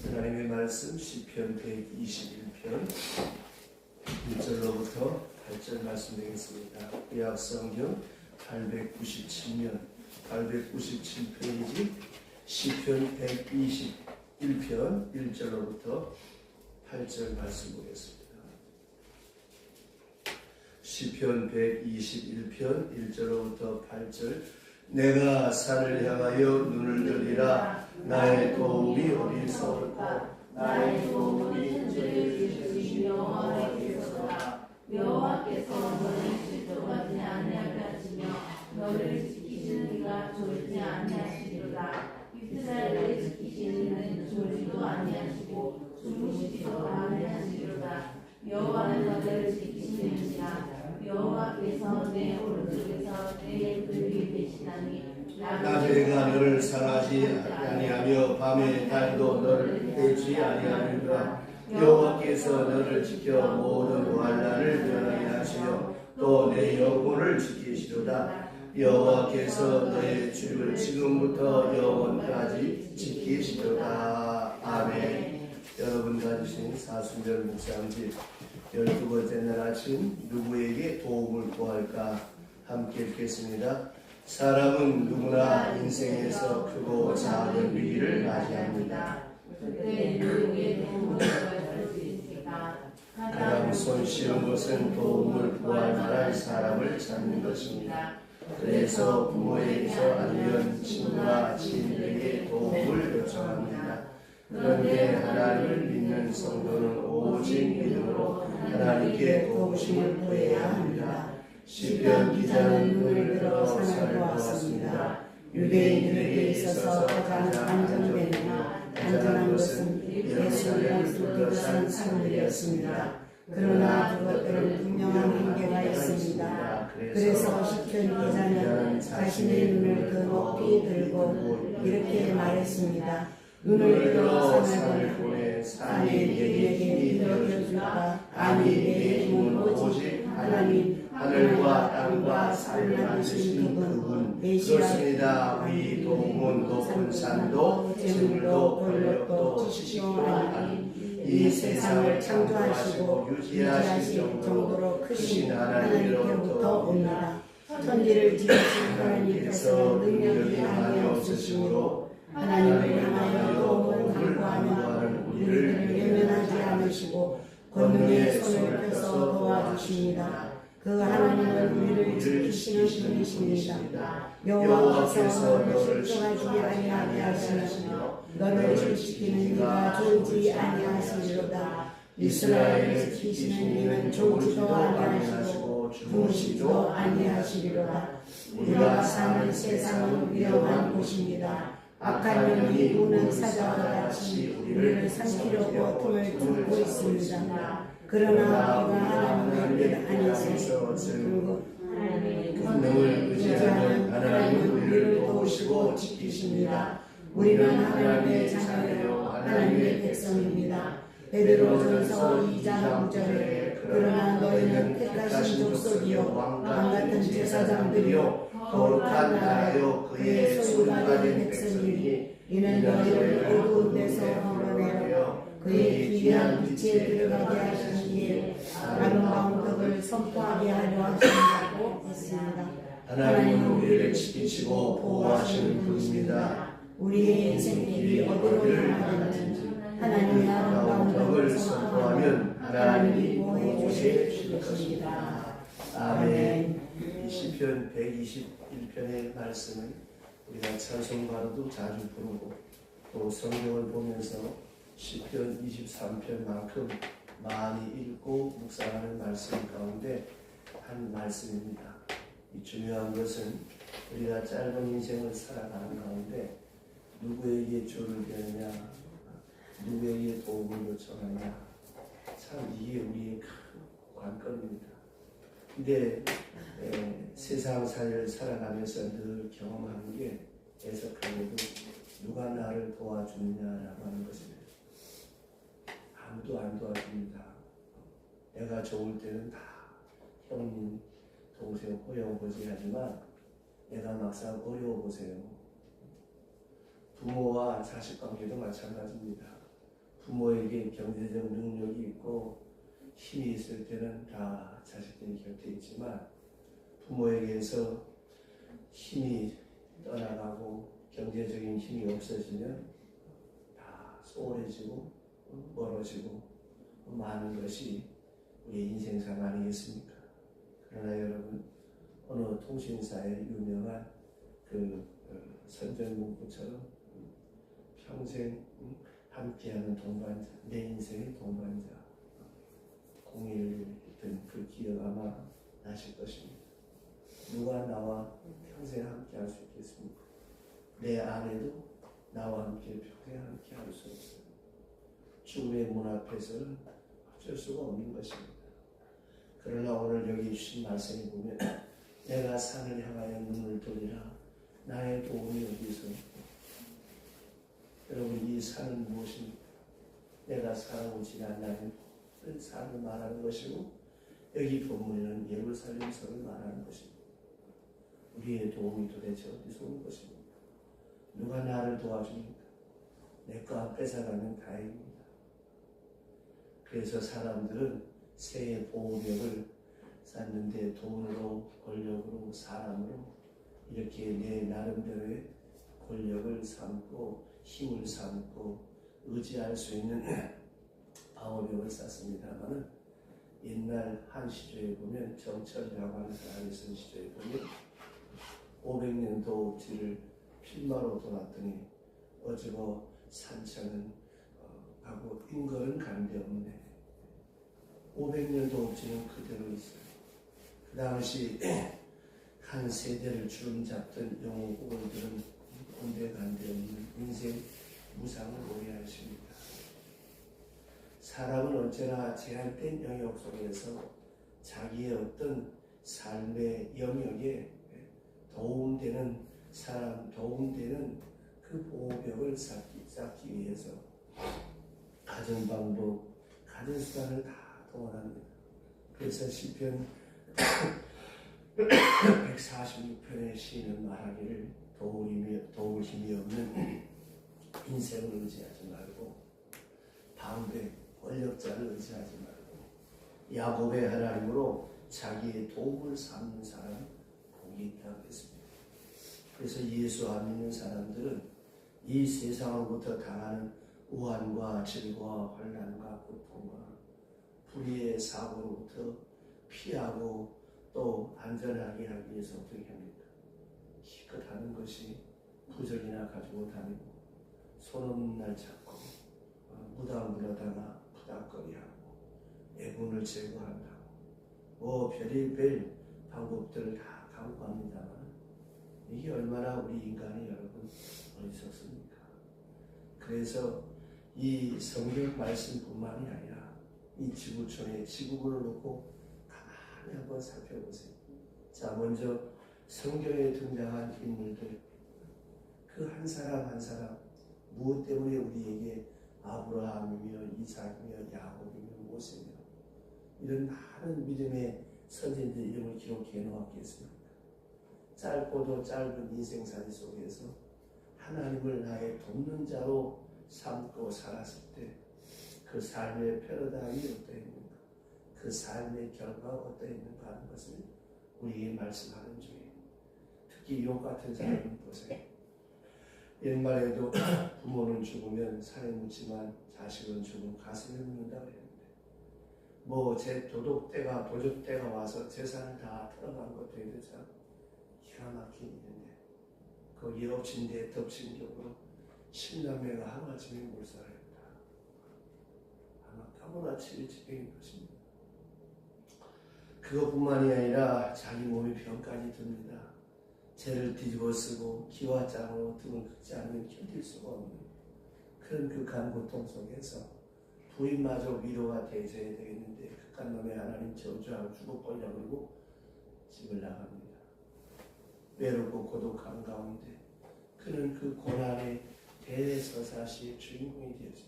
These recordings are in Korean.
하나님의 말씀 시편 121편 1절로부터 8절 말씀 되겠습니다. 구약성경 897면 897페이지 시편 121편 1절로부터 8절 말씀 보겠습니다. 시편 121편 1절로부터 8절. 내가 산을 향하여 눈을 들리라. 나의 도움이 어디서 올까? 나의 도움이 주를 지으신 여호와께서다. 여호와께서 너를 질투하지 아니하게 하시며 너를 지키시는 이가 졸지 아니하시리로다. 이스라엘을 지키시는 이는 졸지도 아니하시고 주무시지도 아니하시리로다. 여호와는 너를 지키시느니라. 여호와께서 내 오른쪽에서 내 끈이 되시나니 낮에 내가 너를 상하지 아니하며 밤에 달도 너를 해치 아니하리라. 여호와께서 너를 지켜 모든 환난을 면하게 하시며 또 내 영혼을 지키시도다. 여호와께서 너의 주를 지금부터 영원까지 지키시도다. 아멘. 여러분과 주신 사순절 묵상집 12번째 날 아침 누구에게 도움을 구할까 함께 읽겠습니다. 사람은 누구나 인생에서 크고 작은 위기를 맞이합니다. 그때 누구에게 도움을 구할 수 있을까? 가장 손쉬운 것은 도움을 구할 만한 사람을 찾는 것입니다. 그래서 부모에게서 아니면 친구나 지인에게 도움을 요청합니다. 그런데 하나님을 믿는 성도는 오직 믿음으로 하나님께 도우심을 구해야 합니다. 시편 기자는 눈을 들어 산을 보았습니다. 유대인들에게 있어서 가장 안전되느냐 안전한 것은 예루살렘을 둘러싼 산들이었습니다. 그러나 그것들은 분명한 한계가 있습니다. 그래서 시편 기자는 자신의 눈을 그 높이 들고 이렇게 말했습니다. 눈을 들어 산을 보내 산이 내게 힘이 되어줄까? 아니 내 힘은 오직 하나님 하늘과 땅과 산을 만드신 그분 그렇습니다. 위 도움은 높은 산도 재물도 권력도 지식도 아니 이 세상을 창조하시고 유지하실 정도로 크신 하나님께로부터 옵니다. 천지를 지으신 하나님께서 능력이 아니없으시므로 하나님을 향하여 도움을 간구하면 우리를 외면하지 않으시고 권능의 손을 펴서 도와주십니다. 그 하나님은 우리를 지키시는 분이십니다. 여호와께서 너를 실족하지 아니하게 하시며 너를 지키는 이가 졸지 아니하시리로다. 이스라엘을 지키시는 이는 졸지도 아니하시고 주무시지도 아니하시리로다. 우리가 사는 세상은 위험한 곳입니다. 악한 영이 우는 사자와 같이 우리를 삼키려고 틈을 뚫고 있습니다. 그러나 우리가 하나님의 뜻 안에서 권능을 의지하면 하나님은 우리를 도우시고 지키십니다. 우리는 하나님의 자녀요 하나님의 백성입니다. 베드로전서 2장 9절에 그러나 너희는 택하신 족속이요 왕같은 제사장들이요 거룩한 나라요 그의 소유가 된 백성이니 이는 너희를 어두운 데서 불러내어 그의 귀한 빛에 들어가게 하시기에 아름다운 덕을 선포하게 하려 하신다고 했습니다. 하나님은 우리를 지키시고 보호하시는 분입니다. 우리의 인생길이 어디로 향하든지 하나님의 아름다운 덕을 선포하면 하나님이 보호해 주실 것입니다. 아멘. 시편 121편의 말씀은 우리가 찬송가로도 자주 부르고 또 성경을 보면서 시편 23편만큼 많이 읽고 묵상하는 말씀 가운데 한 말씀입니다. 이 중요한 것은 우리가 짧은 인생을 살아가는 가운데 누구에게 주를 배느냐 누구에게 도움을 요청하냐 참 이게 우리의 큰 관건입니다. 근데 세상 사회를 살아가면서 늘 경험하는 게 애석하게도 누가 나를 도와주느냐라고 하는 것입니다. 아무도 안 도와줍니다. 내가 좋을 때는 다 형님, 동생 호영보지 하지만 내가 막상 어려워 보세요. 부모와 자식 관계도 마찬가지입니다. 부모에게 경제적 능력이 있고 힘이 있을 때는 다 자식들이 곁에 있지만 부모에게서 힘이 떠나가고 경제적인 힘이 없어지면 다 소홀해지고 멀어지고 많은 것이 우리 인생상 아니겠습니까? 그러나 여러분, 어느 통신사의 유명한 선전 문구처럼 평생 함께하는 동반자, 내 인생의 동반자, 공일했던 그 기억 아마 나실 것입니다. 누가 나와 평생 함께할 수 있겠습니까? 내 아내도 나와 함께 평생 함께할 수 없어요. 죽음의 문 앞에서는 어쩔 수가 없는 것입니다. 그러나 오늘 여기 주신 말씀을 보면 내가 산을 향하여 눈을 돌리라. 나의 도움이 어디서? 여러분, 이 산은 무엇입니까? 내가 살아온 지난 나의 모든 삶을 말하는 것이고 여기 본문에는 예루살렘성을 말하는 것입니다. 우리의 도움이 도대체 어디서 오는 것입니까? 누가 나를 도와줍니까? 내 거 뺏어가면 다행입니다. 그래서 사람들은 새의 보호벽을 쌓는데 돈으로, 권력으로, 사람으로 이렇게 내 나름대로의 권력을 삼고 힘을 삼고 의지할 수 있는 방어벽을 쌓습니다만은 옛날 한 시조에 보면 정철이라고 하는 사람이 쓴 시조에 보면 500년 도읍지를 필마로 돌았더니 어지고 산천은 가고 인걸은 간데 없네. 500년 도읍지는 그대로 있어요. 그 당시 한 세대를 주름잡던 영웅고원들은 온데 간데 없는 인생 무상을 오해하십니다. 사람은 언제나 제한된 영역 속에서 자기의 어떤 삶의 영역에 도움되는 사람, 도움되는 그 보호벽을 쌓기 위해서 가진 방법, 가진 수단을 다 동원합니다. 그래서 시편 146편의 시인은 말하기를 도울 힘이 없는 인생을 의지하지 말고 방백, 권력자를 의지하지 말고 야곱의 하나님으로 자기의 도움을 삼는 사람 복이 있다고 했습니다. 그래서 예수 안 믿는 사람들은 이 세상으로부터 당하는 우환과 질과 환난과 고통과 불의의 사고로부터 피하고 또 안전하게 하기 위해서 어떻게 합니까? 기껏 하는 것이 부적이나 가지고 다니고 손 없는 날 잡고 무당불러다가 부닥거리하고 애군을 제거한다고 뭐 별의별 방법들을 다 강구합니다만 이게 얼마나 우리 인간이 여러분 어리석습니까? 그래서 이 성경 말씀뿐만이 아니라 이 지구촌의 지구본을 놓고 가만히 한번 살펴보세요. 자, 먼저 성경에 등장한 인물들 그 한 사람 한 사람 무엇 때문에 우리에게 아브라함이며 이삭이며 야곱이며 모세며 이런 많은 믿음의 선진들 이름을 기록해 놓았겠습니까? 짧고도 짧은 인생살이 속에서 하나님을 나의 돕는 자로 삼고 살았을 때 그 삶의 패러다임이 어떠했는가, 그 삶의 결과가 어떠했는가 하는 것을 우리에게 말씀하는 중에 특히 욥 같은 사람을 보세요. 옛말에도 부모는 죽으면 산에 묻지만 자식은 죽으면 가슴에 묻는다고 했는데 뭐 제 도둑대가 와서 재산을 다 털어간 것도 있는데 참 기가 막힌 일인데 거기에 엎친 데 덮친 격으로 10남매가 하루아침에 몰살했다. 아마 까무라칠 지경인 것입니다. 그것뿐만이 아니라 자기 몸에 병까지 듭니다. 죄를 뒤집어 쓰고 기와 짱으로 등을 긋지 않으면 견딜 수가 없는 그런 극한 고통 속에서 부인마저 위로가 되셔야 되겠는데 극한 놈의 하나님 저주하고 죽어버리라 그러고 집을 나갑니다. 외롭고 고독한 가운데 그는 그 고난의 대서사시의 주인공이 되었죠.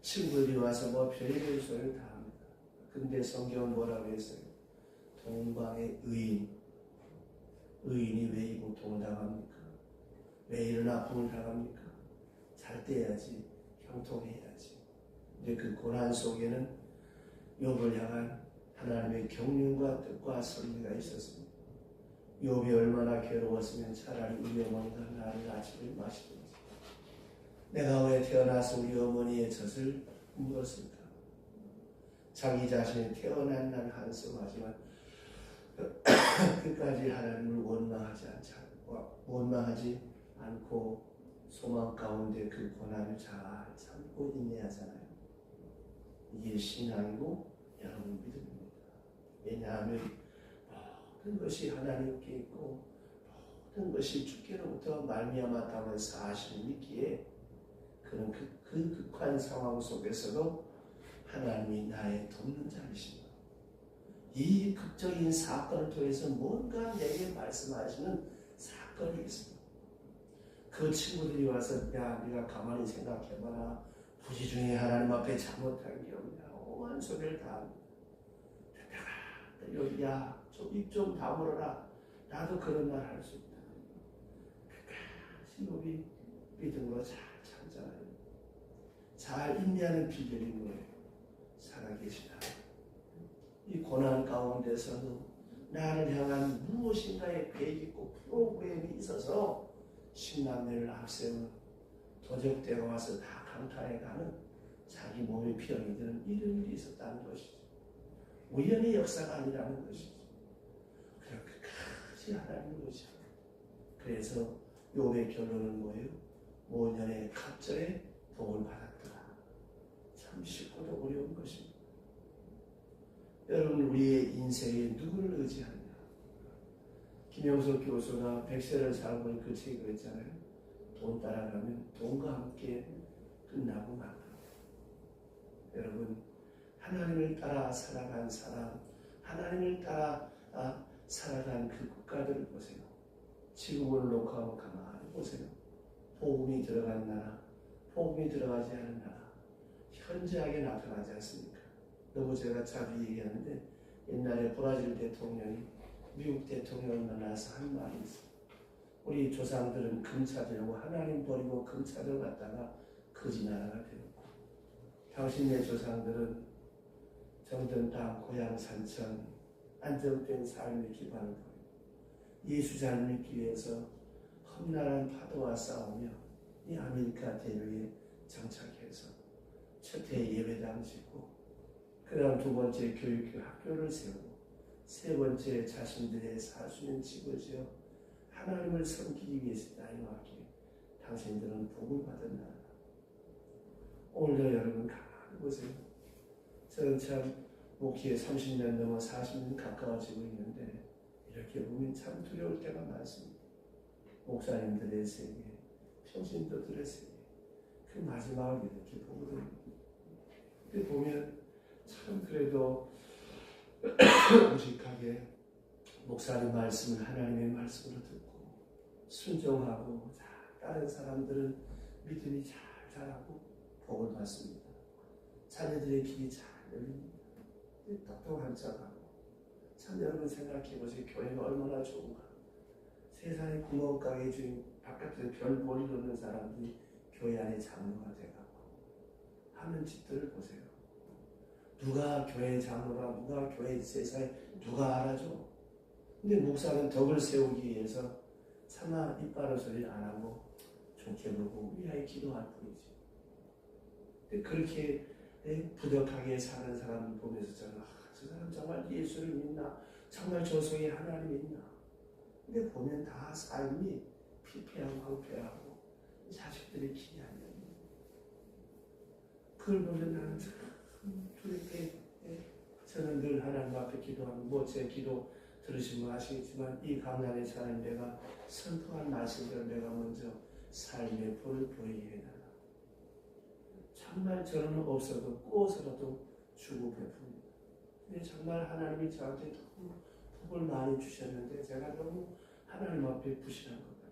친구들이 와서 뭐 별의별 소리를 다 합니다. 근데 성경은 뭐라고 했어요? 동방의 의인이 왜 이 고통을 당합니까? 왜 이런 아픔을 당합니까? 잘 때 해야지, 형통해야지. 근데 그 고난 속에는 욥을 향한 하나님의 경륜과 뜻과 섭리가 있었습니다. 욥이 얼마나 괴로웠으면 차라리 우리 어머니가 나를 아침을 마시고 내가 왜 태어나서 우리 어머니의 젖을 물었을까? 자기 자신이 태어난 날 한숨하지만 끝까지 하나님을 원망하지 않고 소망 가운데 그 고난을 잘 참고 인내하잖아요. 이게 신앙이고 여러분 믿음입니다. 왜냐하면 모든 것이 하나님께 있고 모든 것이 주께로부터 말미암았다는 사실을 믿기에 그는 그 극한 상황 속에서도 하나님이 나의 돕는 자이십니다. 이 극적인 사건을 통해서 뭔가 내게 말씀하시는 사건이 있습니다. 그 친구들이 와서 야 네가 가만히 생각해봐라. 부지 중에 하나님 앞에 잘못한 게 없냐. 오만 소리를 다 합니다. 야 입 좀 다물어라. 나도 그런 말 할 수 있다. 신호비 믿음으로 잘 참잖아요. 잘 인내하는 비결이 뭐예요? 살아계시다. 이 고난 가운데서도 나를 향한 무엇인가의 계획 있고 프로그램이 있어서 신남매를 앞세우는 도적대가 와서 다 강탈해가는 자기 몸에 피어이 드는 이런 일이 있었다는 것이죠. 우연의 역사가 아니라는 것이죠. 그렇게까지 하나님의 것이죠. 그래서 욥의 결론은 뭐예요? 5년의 갑절에 복을 받았더라. 참 쉽고도 어려운 것입니다. 여러분 우리의 인생에 누구를 의지하느냐? 김영석 교수가 100세를 살고 그 책이 그랬잖아요. 돈 따라가면 돈과 함께 끝나고 만다. 여러분 하나님을 따라 살아간 사람, 하나님을 따라 살아간 그 국가들을 보세요. 지구본을 놓고 한번 가만히 보세요. 복음이 들어간 나라, 복음이 들어가지 않은 나라, 현저하게 나타나지 않습니까? 너무 제가 자주 얘기하는데 옛날에 브라질 대통령이 미국 대통령을 만나서 한 말이 있어요. 우리 조상들은 금 찾으려고 하나님 버리고 금 찾으러 갔다가 거지 나라가 되었고 당신네 조상들은 정든 땅, 고향, 산천, 안정된 삶의 기반을 보이고 예수 잘 믿기 위해서 험난한 파도와 싸우며 이 아메리카 대륙에 정착해서 첫 해 예배당 짓고 그 다음 두 번째 교육 학교를 세우고 세 번째 자신들의 살 수 있는 집을 지어 하나님을 섬기기 위해서 나이왔기에 당신들은 복을 받은 나라. 오늘도 여러분 가만히 보세요. 저는 참 목회에 30년 넘어 40년 가까워지고 있는데 이렇게 보면 참 두려울 때가 많습니다. 목사님들의 세계, 평신도들의 세계, 그 마지막을 이렇게 보거든요. 근데 보면 참 그래도 무식하게 목사님 말씀을 하나님의 말씀으로 듣고 순종하고 다른 사람들은 믿음이 잘 자라고 복을 받습니다. 자녀들의 길이 잘 열립니다. 똑똑한 척하고 참 여러분 생각해 보세요. 교회가 얼마나 좋은가. 세상의 구멍가게 주인 바깥에서 별 볼일 없는 사람들이 교회 안에 장로가 돼가고 하는 짓들을 보세요. 누가 교회 장로가 누가 교회 세상에 누가 알아줘. 근데 목사는 덕을 세우기 위해서 차마 이빨을 소리를 안 하고 좋게 보고 위하여 기도할 뿐이지. 근데 그렇게 부덕하게 사는 사람을 보면서 저는 저 사람 정말 예수를 믿나? 정말 저 속에 하나님이 있나? 근데 보면 다 삶이 피폐하고 황폐하고 자식들의 길이 아니에요. 그걸 보면 나는 참 두렵게 저는 늘 하나님 앞에 기도하고 뭐 제 기도 들으신 분 아시겠지만 이 강단에 사는 내가 선포한 말씀대로 내가 먼저 삶의 불을 보이게 해달라. 정말 저는 없어도 꼬서라도 주고 베풉니다. 근데 정말 하나님이 저한테 너무 복을 많이 주셨는데 제가 너무 하나님 앞에 부실한 것 같아요.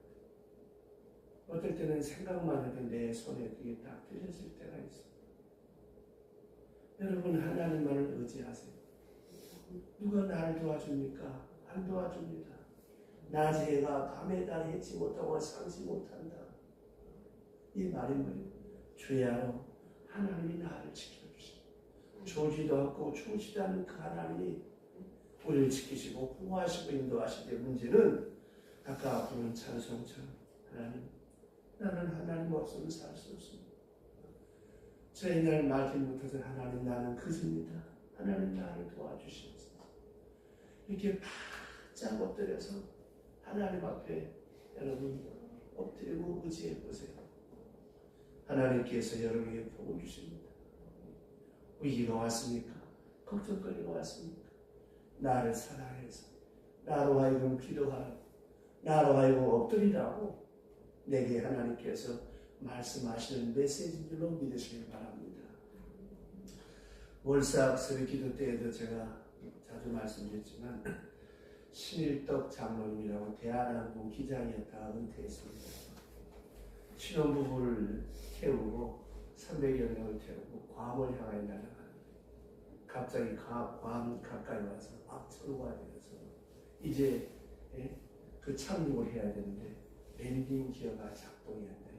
어떨 때는 생각만 해도 내 손에 그게 딱 들렸을 때가 있어요. 여러분 하나님만을 의지하세요. 누가 나를 도와줍니까? 안 도와줍니다. 낮에가 밤에다 해치 못하고 상시 못한다. 이 말이 뭐예요? 주야로 하나님이 나를 지켜줘. 좋지도 않고 좋지도 않은 그 하나님이 우리를 지키시고 보호하시고 인도하실 때 문제는 아까 부른 찬송처럼 하나님, 나는 하나님 없으면 살 수 없습니다. 저 옛날 말지 못해서 하나님 나는 그즈입니다. 하나님 나를 도와주시옵소서. 이렇게 바짝 엎드려서 하나님 앞에 여러분 엎드리고 의지해 보세요. 하나님께서 여러분에게 복을 주십니다. 위기가 왔습니까? 걱정거리가 왔습니까? 나를 사랑해서 나로 하여금 기도하라고, 나로 하여금 엎드리라고 내게 하나님께서 말씀하시는 메시지인 줄로 믿으시길 바랍니다. 월삭 새벽 기도 때에도 제가 자주 말씀드렸지만 신일덕 장로님이라고 대한항공 기장이었다가 은퇴했습니다. 신혼부부를 태우고 300여 명을 태우고 괌을 향하여 날아가는데 갑자기 괌 가까이 와서 악천후가 되어서 이제 그 착륙을 해야 되는데 랜딩 기어가 작동이 안 돼요.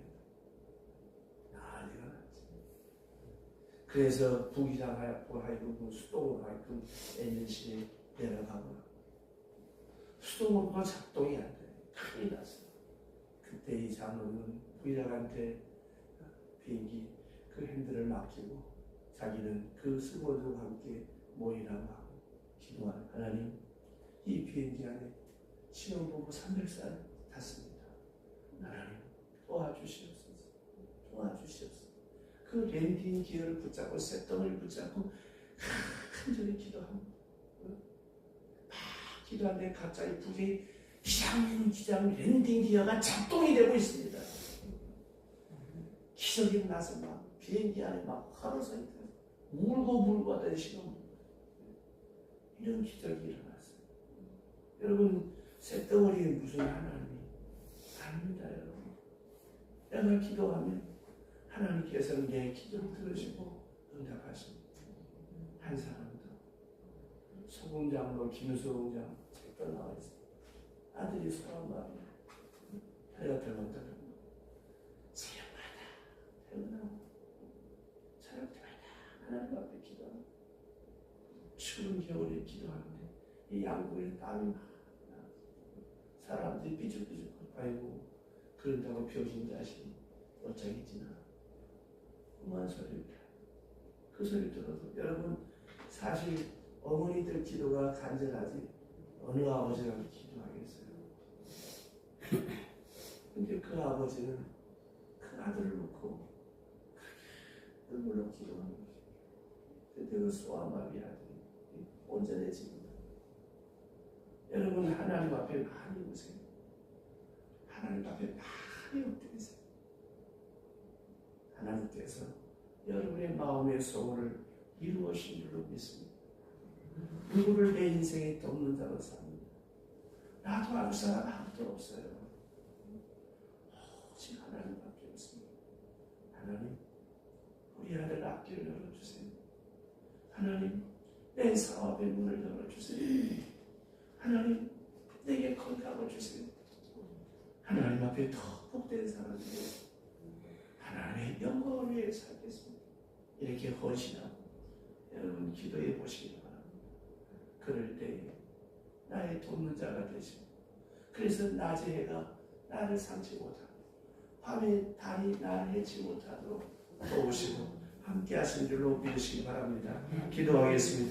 난리가 났지. 그래서 부기장 하여금 수동으로 하여금 엔진실에 내려가고 수동으로가 작동이 안 돼. 큰일 났어요. 그때 이 장로는 부기장한테 비행기 그 핸들을 맡기고 자기는 그 승무원들과 함께 모이라고 하고 기도하는 하나님, 이 비행기 안에 신혼부부 300살 탔습니다. 하나님 도와주시옵소서. 도와주시옵소서. 그 랜딩 기어를 붙잡고 쇳덩을 붙잡고 간절히 기도합니다. 막 기도하는데 갑자기 부기 기장 랜딩 기어가 작동이 되고 있습니다. 기적이 나서 막 비행기 안에 막 하루서 울고 하던 시간 이런 기적이 일어났어요. 여러분 쇳덩어리에 무슨 하나님이 아닙니다. 여러분 내가 기도하면 하나님께서는 내 기도를 들으시고 응답하십니다. 한 사람도 소금장로 김수홍장 책도 나와 있습니다. 아들이 소아마비 해가 들어간다. 새벽마다 태어나고 저녁 때마다 하나님 앞에 기도하고 추운 겨울에 기도하는데 이 양국에 땀이 막 나. 사람들이 삐죽삐죽 아이고 그런다고 병신 자식 어쩌기 지나 그만 소리입니다. 그 소리 들어도 여러분 사실 어머니들 기도가 간절하지 어느 아버지가 기도하겠어요. 근데 그 아버지는 큰 아들을 놓고 눈물로 기도하는 것입니다. 근데 그 소아마비 아들이 온전해집니다. 여러분 하나님 앞에 많이 오세요. 하나님 앞에 많이 엎드리세요. 하나님께서 여러분의 마음의 소원을 이루어신 줄로 믿습니다. 누구를 내 인생에 돕는 자로 삽니다. 나도 알 사람 아무도 없어요. 오직 하나님밖에 없습니다. 하나님, 우리 아들 앞길을 열어주세요. 하나님, 내 사업의 문을 열어주세요. 하나님, 내게 건강을 주세요. 하나님 앞에 더 복된 사람이 되어 하나님의 영광을 위해 살겠습니다. 이렇게 헌신하고 여러분 기도해 보시기 바랍니다. 그럴 때에 나의 돕는 자가 되시고 그래서 낮의 해가 나를 삼지 못하고 밤에 달이 나를 해치 못하도록 도우시고 함께 하신 줄로 믿으시기 바랍니다. 기도하겠습니다.